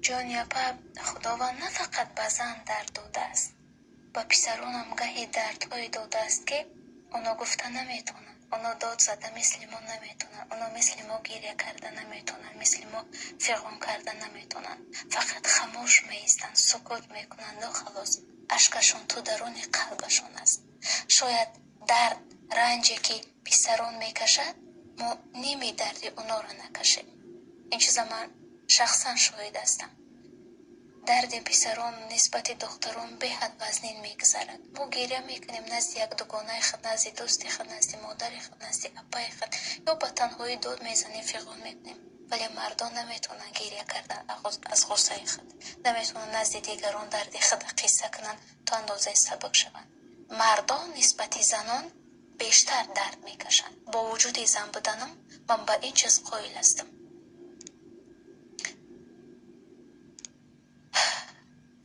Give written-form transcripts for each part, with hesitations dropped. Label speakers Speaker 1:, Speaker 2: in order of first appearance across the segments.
Speaker 1: جان یپا خداوند نه فقط به زن درد داده است، به پسرانم گاهی دردهایی داده است که اونا گفته نمیتونن، اونا داد زده مثل ما نمیتونن، اونا مثل ما گریه کرده نمیتونن، مثل ما فغان کرده نمیتونن، فقط خاموش میستن، سکوت میکنن و خلاص اشکشون تو درون قلبشون است. شاید درد رنجی که پسران میکشد ما نیمی دردی اونا را نکشیم. این چیزا من شخصا شاهد هستم. درد پسران نسبت دختران به حد وزنین میگذرد. ما گریه میکنیم نزد یک دوگانه خود، نزد دوست خود، نزد مادر خود، نزد اپای خود، یا به تنهایی داد میزنیم، فغان میکنیم. ولی مردان نمیتونن گریه کردن از غصه خود، نمیتونن نزد دیگران درد خود قصه کنن تا اندازه سبک شوند. مردان نسبت زنان بیشتر درد میکشند. با وجود زن بودنم من به این چیز قایل هستم.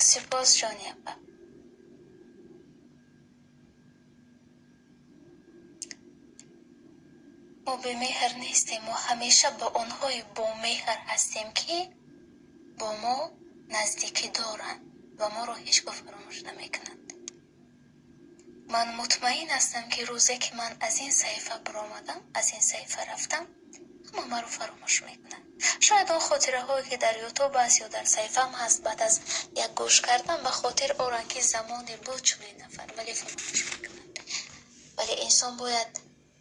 Speaker 1: سپاس جان یپا. ما به مهر نیستیم، ما همیشه با آنهای با مهر هستیم که با ما نزدیکی دارند و ما را هیچگاه فراموش نمیکنند. من مطمئن هستم که روزی که من از این صحیفه برآمدم، از این صحیفه رفتم، همه ما رو فراموش میکنند. شاید آن خاطره هایی که در یوتیوب است یا در صحیفه هم هست، بعد از یک گوش کردن به خاطر آورند که زمانی بود چنین نفر، ولی فراموش میکنند. ولی انسان باید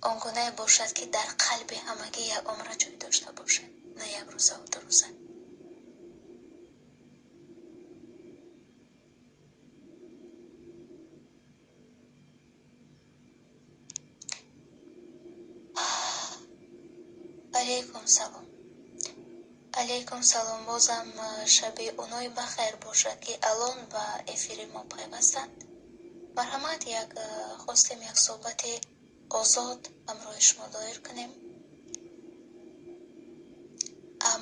Speaker 1: آنگونه باشد که در قلب همگی یک عمر جای داشته باشد، نه یک روزه و 2 روزه. علیکم سلام. علیکم سلام. بازم شب اونای بخیر باشه که الان به افیر ما پیوستند. مرحمت خواستیم یک صحبت آزاد همراه شما دایر کنیم.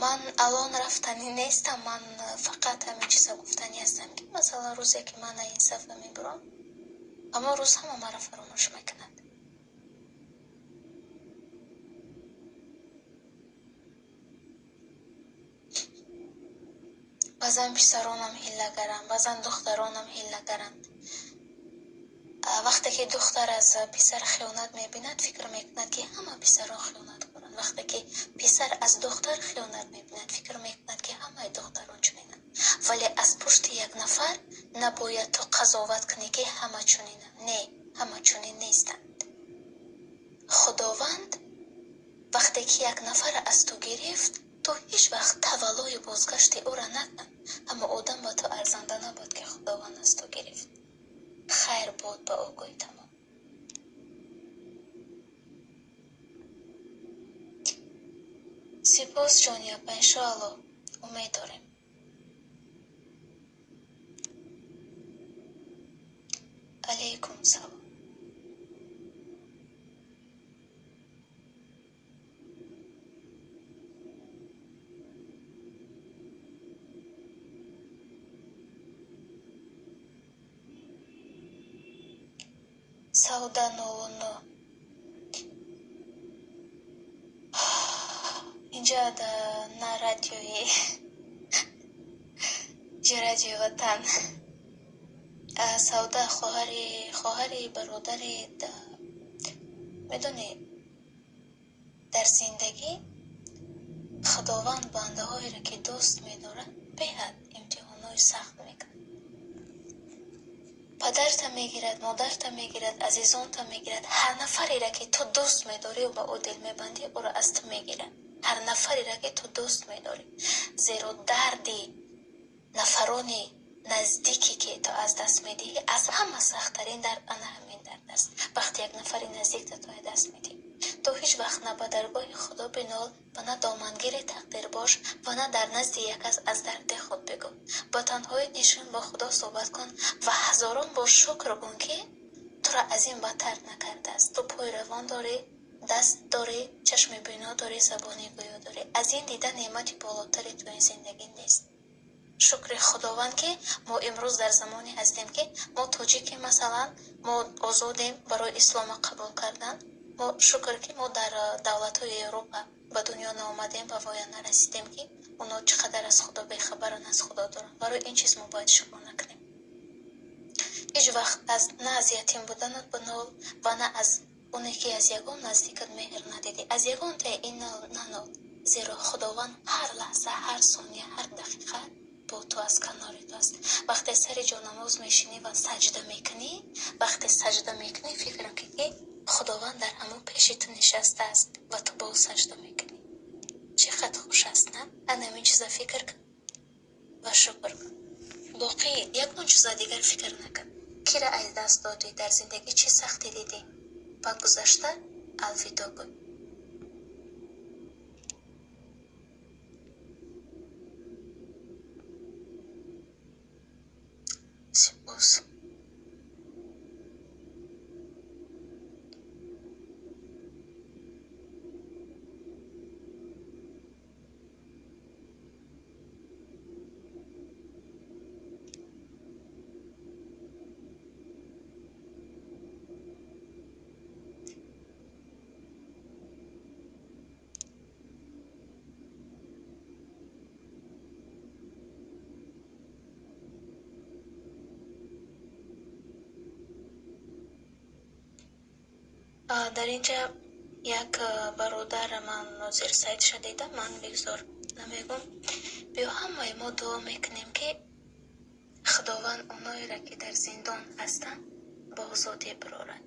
Speaker 1: من الان رفتنی نیستم، من فقط همین چیزا گفتنی هستم که مثلا روزی که من این صفحه میبرم اما روز همه مرا فراموش میکنند. بعضا پسرانم هیله‌گرند، بعضا دخترانم هیله‌گرند. وقتی که دختر از پسر خیانت میبیند فکر میکند که همه پسران خیانت کنند. وقتی که پسر از دختر خیانت میبیند فکر میکند که همه دختران چنینند. ولی از پشت یک نفر نباید تو قضاوت کنی که همه چنینند. نه، همه چنین نیستند. خداوند وقتی که یک نفر از تو گرفت، تو هیچ وقت تولای بازگشت او را نکن. اما آدم با تو ارزنده نبود که خداوند از تو گرفت. خیر بود به اوگوی تمام. سپاس جان یپا، انشاءالله امید داریم. علیکم سلام. سودا 99 اینجا در نه رادیوی رادیو وطن. سودا خواهری برادری میدونی در زندگی خداوند بنده هایی را که دوست میداره به حد امتحانای سخت میکنه. پدرت میگیرد، مادرت میگیرد، عزیزانت میگیرد. هر نفری را که تو دوست میداری و با او دل میبندی او را از تو میگیرد. هر نفری را که تو دوست میداری، زیرا دردی نفرانی نزدیکی که تو از دست میدی از همه سخت‌ترین درد آن همین درد است. وقتی یک نفری نزدیک تو دست میدی، تو هیچ وقت نه به درگاه خدا بنال و نه دامنگیر تقدیر باش و نه در نزد یک کس از درد خود بگو. با تنهایی نشین با خدا صحبت کن و هزاران بار شکر کن که تو را از این بدتر نکرده است. تو پای روان داری، دست داری، چشم بینا داری، زبانی گویا داری. از این دیدن نعمتی بالاتری تو این زندگی نیست. شکر خداوند که ما امروز در زمانی هستیم که ما تاجیک مثلا ما آزادیم برای اسلام قبول کردن. ما شکر که ما در دولت های اروپا به دنیا نامدیم و وای نرسیدیم که اونا چقدر از خدا بیخبرن، از خدا دارن. برای این چیز ما باید شکر نکنیم. هیچ وقت نه از یتیم بودنت بنال و نه از اونی که از یگان نزدیکت مهر ندیدی. از یگان تا این ننال، زیرا خداوند هر لحظه، هر ثانیه، هر دقیقه با تو از کنار تو است. وقتی سر جانماز میشینی و سجده میکنی، وقتی سجده میکنی فکر کن که خداوند در همون پیش تو نشسته است و تو با او سجده میکنی. چقدر خوش است نه؟ همین چیزا فکر کن و شکر کن. باقی یکون چیز دیگر فکر نکن. کی را از دست دادی؟ در زندگی چه سختی دیدی؟ با گذشته الوداع گو. سپاس. در اینجا یک برادر من ناظر سایت شدیده، من بگذار نمیگم. بیا همه ما دعا میکنیم که خداوند اونایی را که در زندان هستن با آزادی برارد.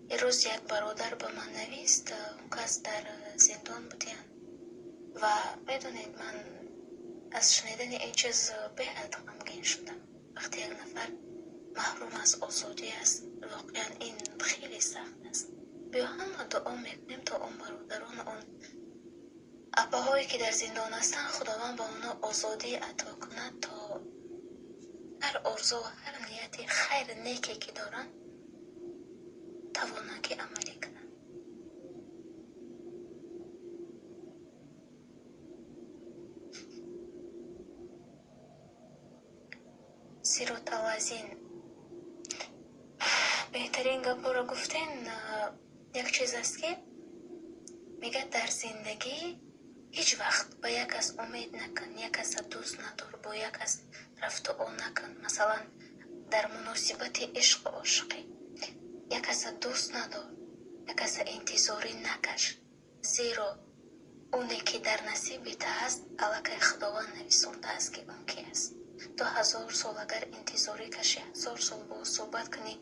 Speaker 1: یه روز یک برادر به من نویست، اون کس در زندان بودن و میدونید من از شنیدن این چیز به حد غمگین شدم. وقتی یک نفر محروم از آزادی است، واقعا این خیلی سخت است. بیا همه دعا میکنیم تا اون برادران، اون اباهایی که در زندان هستن، خداوند با اونا آزادی عطا کنه تا هر آرزو و هر نیتی خیر نیکی که دارن توانن که عملی کنن. سیروتالازین بهترین گپ رو گفتین. یک چیز است که میگه در زندگی هیچ وقت با یک کس امید نکن، یک کس دوست ندار، با یک کس رفت و نکن. مثلا در مناسبت عشق و عاشقی یک کس دوست ندار، یک کس انتظاری نکش، زیرا اونی که در نصیبت هست الکی خداوند نویسونده است که اون کی است. تو 1000 سال اگر انتظاری کشی، 1000 سال با صحبت کنی،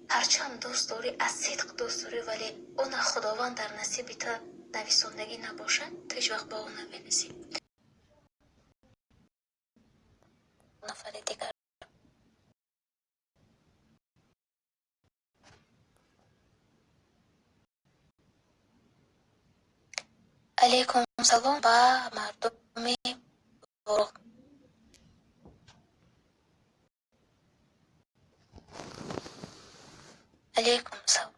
Speaker 1: هرچند دوست داری، از صدق دوست داری، ولی اون خداوند در نصیبت نویسندگی نباشه، تو هیچ وقت با اون نمیرسی. نفر دیگر. علیکم سلام و مردم بزرگ. علیکم سلام.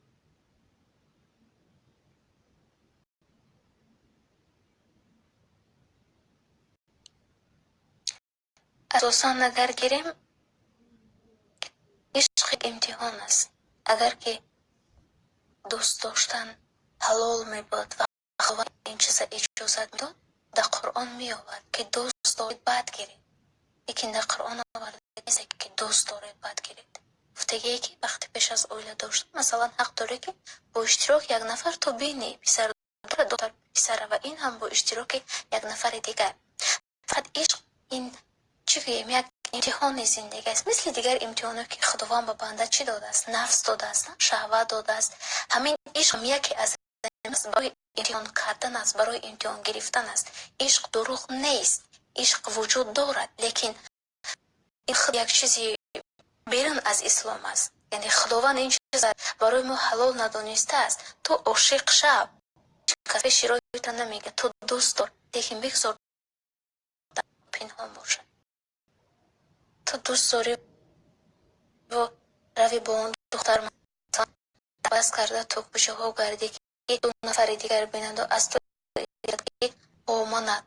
Speaker 1: اساسا اگر گیریم عشق امتحان است. اگر که دوست داشتن حلال می بود و خداوند این چیز اجازت میداد، در قرآن می آورد که دوست دارید بعد گیرید. لیکن در قرآن آورده نیست که دوست دارید بعد گیرید. گفتگی که وقتی پیش از اوله داشتن، مثلا حق داره که با اشتراک یک نفر تو بینی پسر داره، دختر پسر، و این هم با اشتراک یک نفر دیگر. فقط عشق این چیه؟ یک امتحان زندگی است، مثل دیگر امتحانا که خداوند به بنده چی داده است؟ نفس داده است، شهوت داده است. همین عشق هم یکی از برای امتحان کردن است، برای امتحان گرفتن است. عشق دروغ نیست، عشق وجود دارد، لیکن این یک چیزی بیرون از اسلام است. یعنی خداوند این چیز برای ما حلال ندانسته است. تو عاشق شو، کسی شرایط نمیگه تو دوست دار، لیکن بگذار پنهان باشه. تو دوست داری و روی با اون دختر بس کرده تو کوچه ها گردی که دو نفر دیگر بینند و از تو که من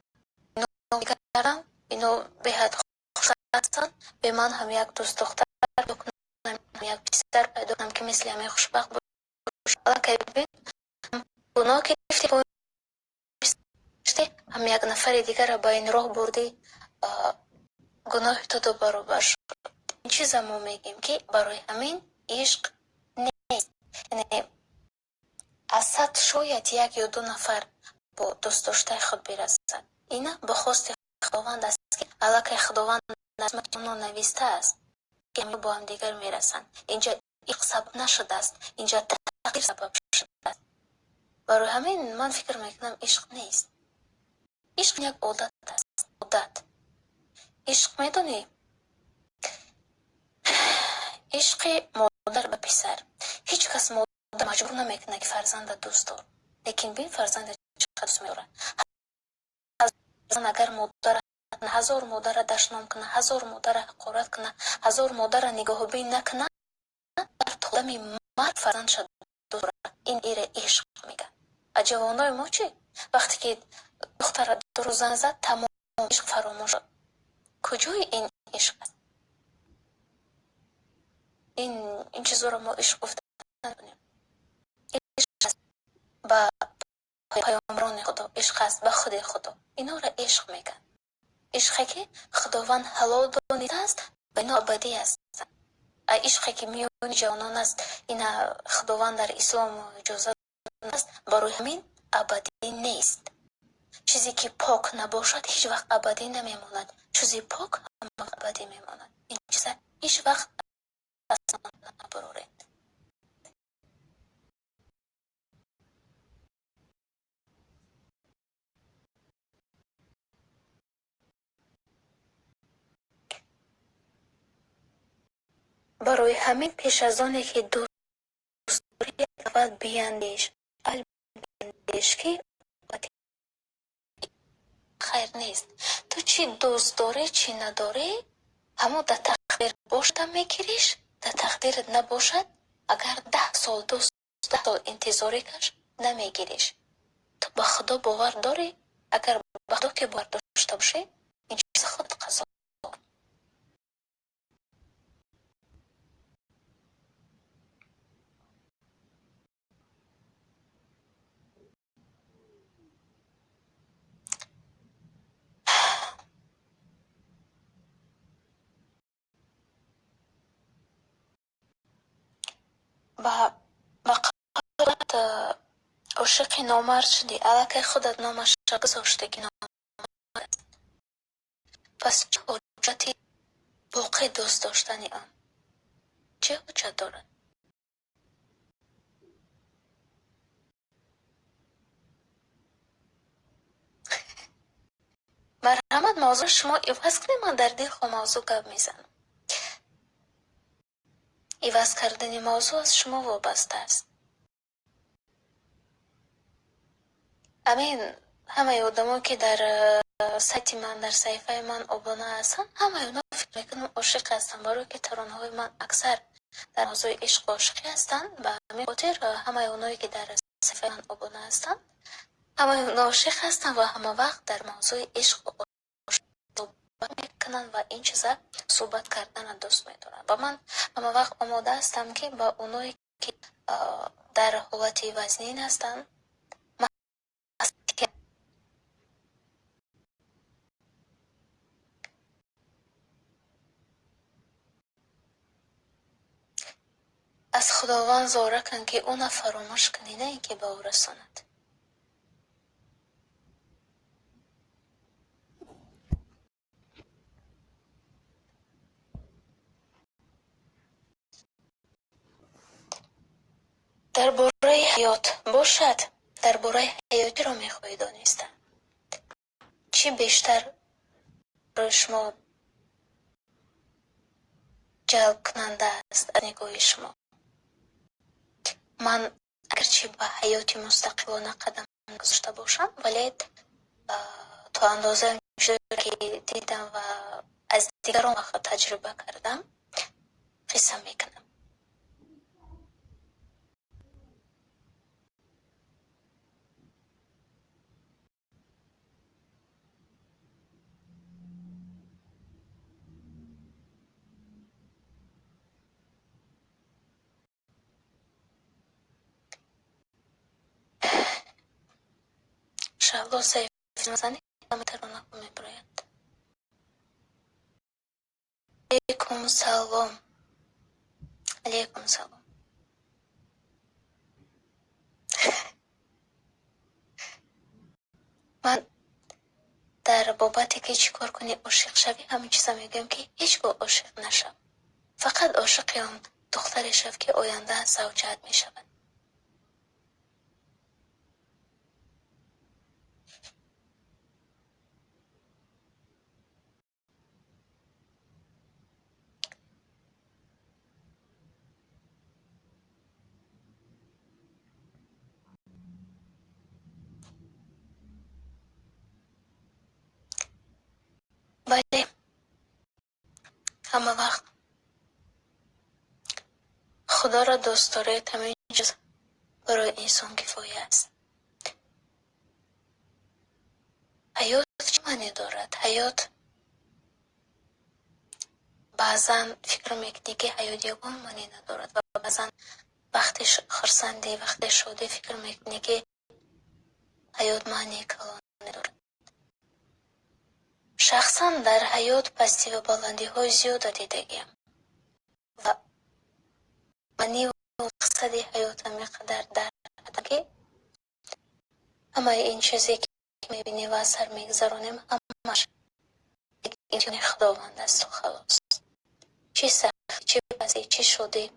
Speaker 1: اینو کردم، اینو به حد خوش هستن، به من هم یک دوست دختر پیدا کنم، یک پسر پیدا کنم که مثل همه خوشبخت باشه. حالا که ببین گناه که گرفتی ҳам як нафари дигарро ба ин роҳ бурдӣ, гуноҳи ту ду баробар шуд. ин чиза мо мегем ки барои ҳамин ишқ нест. яъне аз сад шояд як ё ду нафар бо дӯстдоштаи худ бирасад. ина ба хости худованд аст ки аллакай худованд назмати онҳо навистааст ки ҳамин бо ҳамдигар мерасанд. инҷа ишқ сабаб нашудааст, инҷа тақдир сабаб шудааст. барои ҳамин ман фикр мекунам ишқ нест. ишқ як одат аст. одат. ишқ медонӣ, ишқи модар ба писар. ҳеҷ кас модар маҷбур намекунад ки фарзанда дӯст дор. лекин бин фарзанда чақадр дӯст медорад. агар модара ҳазор модара дашном кунад, ҳазор модара ҳақорат кунад, ҳазор модара нигоҳубин накунад, дар толами марг фарзандша дӯст дорад. ин ире ишқ мегӯяд. ба ҷавонои мо чӣ? вақте ки духтара дуру зан зад, тамом ишқ фаромӯш шуд. куҷои ин ишқ аст? ин чизоро мо ишқ гуфта надонем. ишқ аст ба паёмбарони худо, ишқ аст ба худи худо. инора ишқ мегӯяд. ишқе ки худованд ҳалол донидааст, ба ино абадӣ ҳастанд. ишқе ки миёни ҷавонон аст, ина худованд дар ислом иҷозат додааст, барои ҳамин абадӣ нест. чизе ки пок набошад ҳеҷ вақт абадӣ намемонад. чизи пок ҳама вақт абадӣ мемонад. ин чиза ҳеҷ вақт аз он набуроред. барои ҳамин пеш аз оне ки дӯст дорӣ, аввал биандеш. биандеш ки хайр нест. ту чӣ дӯст дорӣ, чӣ надорӣ, ҳамон дар тақдир бошда мегириш, дар тақдират набошад, агар 10 сол дӯст, 10 сол интизорӣ каш, намегириш. ту ба худо бовар дорӣ? агар ба худо ки бовар дошта бошӣ, ин чиза худат қазо. ба қавлат عاشقی نامرد شدی، الکی خودت نامش را گذاشتی که نامرد است. پس چه حجتی باقی دوست داشتنی آن؟ چه حجت دارد؟ مرحمت موضوع شما عوض کنید، من در دل خود موضوع گپ میزنم. عوض کردن موضوع از شما وابسته است. امین همه آدمایی که در سایت من، در صفحه من ابونه هستن، همه اونا فکر میکنم عاشق هستن، برای که ترانه‌های من اکثر در موضوع عشق و عاشقی هستن. به همین خاطر همه اونایی که در صفحه من ابونه هستن، همه اونا عاشق هستن و همه وقت در موضوع عشق و عاشق صحبت میکنن و این چیزا صحبت کردن دوست میدارن. و من همه وقت آماده هستم که با اونایی که در حالت وزنین هستن، از خداوند زاره کن که اون فراموش کنی، نه اینکه به او رساند. درباره حیات باشد، درباره حیاتی رو میخوایی دانستن. چی بیشتر برای شما جلب کننده است از نگاه شما؟ من اگرچه به حیاتی مستقلانه قدم گذاشته باشم، ولی تا اندازه که دیدم و از دیگران وقت تجربه کردم قسم میکنم. انشاءالله زنی کامترونه میبراید. علیکم سلام. علیکم سلام. من در بابتی که چی کار کنی عاشق شوی همین چیزا میگم که هیچگاه عاشق نشم. فقط عاشق اون دختری شو که آینده زوجت میشود. ولی همه وقت خدا را دوست داره تمام چیز برای انسان کفایه است. حیات چه معنی دارد؟ حیات بعضا فکر میکنی که حیات یگان معنی ندارد و بعضا وقتی خرسندی وقتی شادی فکر میکنی که حیات معنی کلان ندارد. شخصا در حیات پستی و بلندی های زیاد دیدگیم و معنی و مقصد حیات میقدر درک که همه این چیزی که میبینی و اثر میگذارونیم همش این خداوند است و خلاص. چی سخت چی پسی چی شدی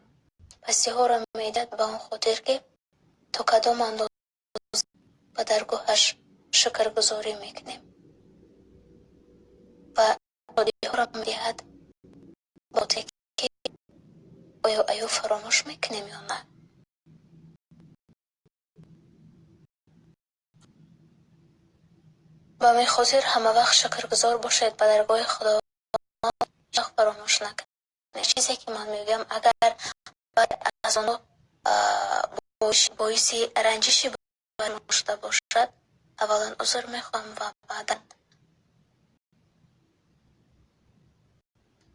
Speaker 1: پسی ها را میداد به اون خاطر که تا کدام انداز و درگاهش شکر گذاری میکنیم و شادی ها را میدهد با که آیا فراموش میکنیم یا نه. به می خاطر همه وقت شکرگزار باشید به درگاه خدا فراموش نکنید. چیزی که من میگم اگر از آنو باعثی رنجشی برمشته باشد اولا عذر میخوام و بعدا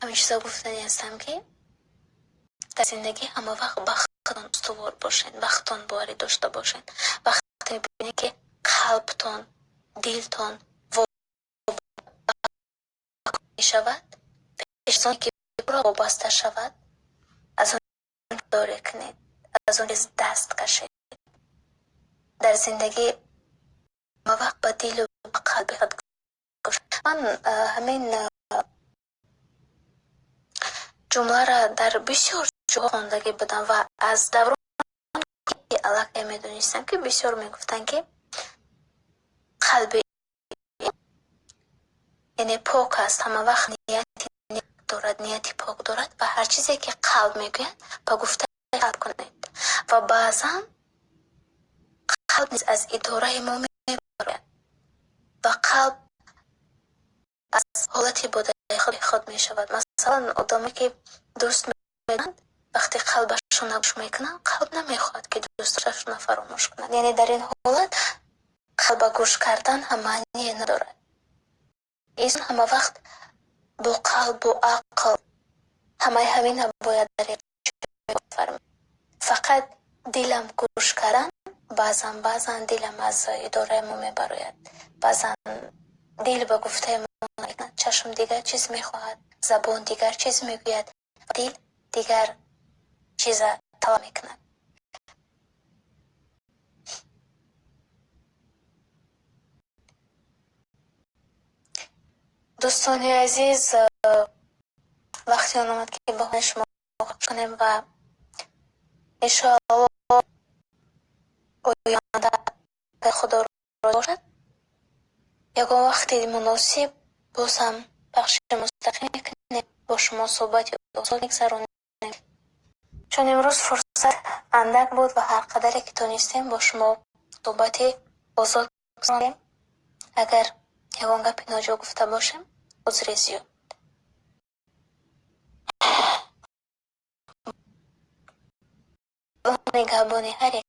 Speaker 1: همین چیزا گفتنی هستم که در زندگی همه وقت بختتان استوار باشین، بختتان باری داشته باشین. وقتی میبینی که قلبتان دلتان میشود پیشتان که برا وابسته شود از آن داره کنید، از آن دست کشید. در زندگی ما وقت با دل و قلب خود گوش. من همین جمله را در بسیار جاها خوندگی بودم و از دوران که علاقه میدونستم که بسیار میگفتن که قلب یعنی پاک است، همه وقت نیتی دارد، نیتی پاک دارد و هر چیزی که قلب میگوید با گفته قلب کنید و بعضا قلب نیز از اداره ما میبرد و قلب از حالتی بوده خود میشود. مثلا آدمی که دوست میدن وقتی قلبشون نگوش میکنن قلب نمیخواد که دوستشون فراموش کنند. یعنی در این حالت قلب گوش کردن هم معنی ندارد. این همه وقت با قلب و عقل همین باید در فرم. فقط دلم گوش کردن بعضا دلم از اداره ما میبراید. بعضا دل به گفته ما چشم دیگر چیز میخواهد، زبان دیگر چیز میگوید، دل دیگر چیز طلب میکند. دوستان عزیز، وقتی آن آمد که با شما کنیم و انشاءالله آینده به خدا را باشد. یکان وقتی مناسب باز هم بخش مستقیم کنیم با شما صحبت آزاد میگذرانیم، چون امروز فرصت اندک بود و هر قدری که تونستیم با شما صحبت آزاد میگذرانیم. اگر یکان گپی ناجا گفته باشیم عذر زیاد. نگهبانی هر یک